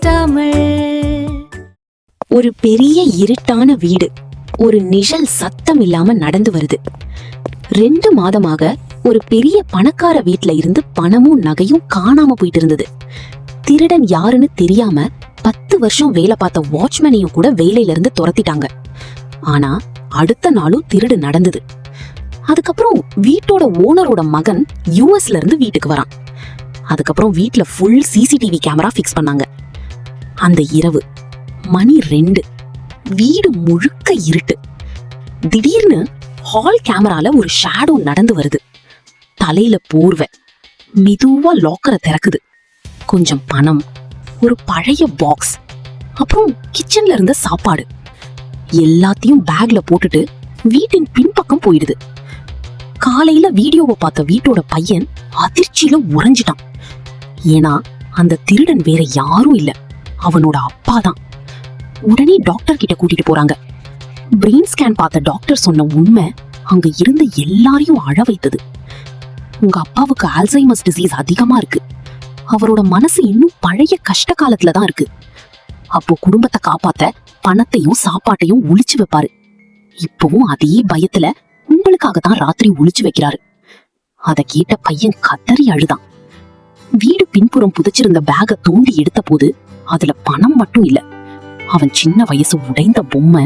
தமிழ். ஒரு பெரிய இருட்டான வீடு ஒரு நிழல் சத்தம் இல்லாம நடந்து வருது. 2 மாதமாக ஒரு பெரிய பணக்கார வீட்ல இருந்து பணமும் நகையும் காணாம போயிட்டு இருந்தது. திருடன் யாருன்னு தெரியாம 10 வருஷம் வேலை பார்த்த வாட்ச்மேனையும் கூட வேலையில இருந்து துரத்திட்டாங்க. ஆனா அடுத்த நாளும் திருடு நடந்தது. அதுக்கப்புறம் வீட்டோட ஓனரோட மகன் யூஎஸ்ல இருந்து வீட்டுக்கு வரான். அதுக்கப்புறம் வீட்ல ஃபுல் சிசிடிவி கேமரா ஃபிக்ஸ் பண்ணாங்க. அந்த இரவு மணி 2, வீடு முழுக்க இருட்டு. திடீர்னு ஹால் கேமரால ஒரு ஷேடோ நடந்து வருது. தலையில போர்வை, மெதுவா லாக்கரை திறக்குது. கொஞ்சம் பணம், ஒரு பழைய பாக்ஸ், அப்புறம் கிச்சன்ல இருந்த சாப்பாடு எல்லாத்தையும் பேக்ல போட்டுட்டு வீட்டின் பின்பக்கம் போயிடுது. காலையில வீடியோவை பார்த்த வீட்டோட பையன் அதிர்ச்சியில உறைஞ்சிட்டான். ஏன்னா அந்த திருடன் வேற யாரும் இல்ல, அவனோட அப்பா தான். உடனே டாக்டர் கிட்ட கூட்டிட்டு போறாங்க. பிரெயின் ஸ்கேன் பார்த்த டாக்டர் சொன்ன உண்மை அங்க இருந்த எல்லாரையும் அழ வைத்தது. உங்க அப்பாவுக்கு ஆல்சைமர்ஸ் டிசீஸ் அதிகமா இருக்கு. அவரோட மனசு இன்னும் பழைய கஷ்ட காலத்துல தான் இருக்கு. அப்போ குடும்பத்தை காப்பாத்த பணத்தையும் சாப்பாட்டையும் ஒளிச்சு வைப்பாரு. இப்பவும் அதே பயத்துல உங்களுக்காக தான் ராத்திரி ஒளிச்சு வைக்கிறாரு. அத கேட்ட பையன் கதறி அழுதான். வீடு பின்புறம் புதைச்சிருந்த பேக தோண்டி எடுத்த போது அதுல பணம் மட்டும் இல்ல, அவன் சின்ன வயசு உடைந்த பொம்மை,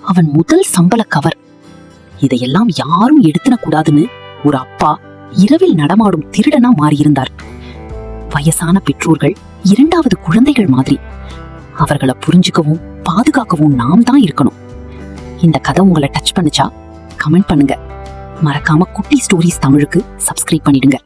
அவன் முதல் சம்பள கவர். இதையெல்லாம் யாரும் எடுத்துட கூடாதுன்னு ஒரு அப்பா இரவில் நடமாடும் திருடனா மாறியிருந்தார். வயசான பெற்றோர்கள் 2வது குழந்தைகள் மாதிரி. அவர்களை புரிஞ்சுக்கவும் பாதுகாக்கவும் நாம் தான் இருக்கணும். இந்த கதை உங்களை டச் பண்ணுச்சா கமெண்ட் பண்ணுங்க. மறக்காம குட்டி ஸ்டோரிஸ் தமிழுக்கு சப்ஸ்கிரைப் பண்ணிடுங்க.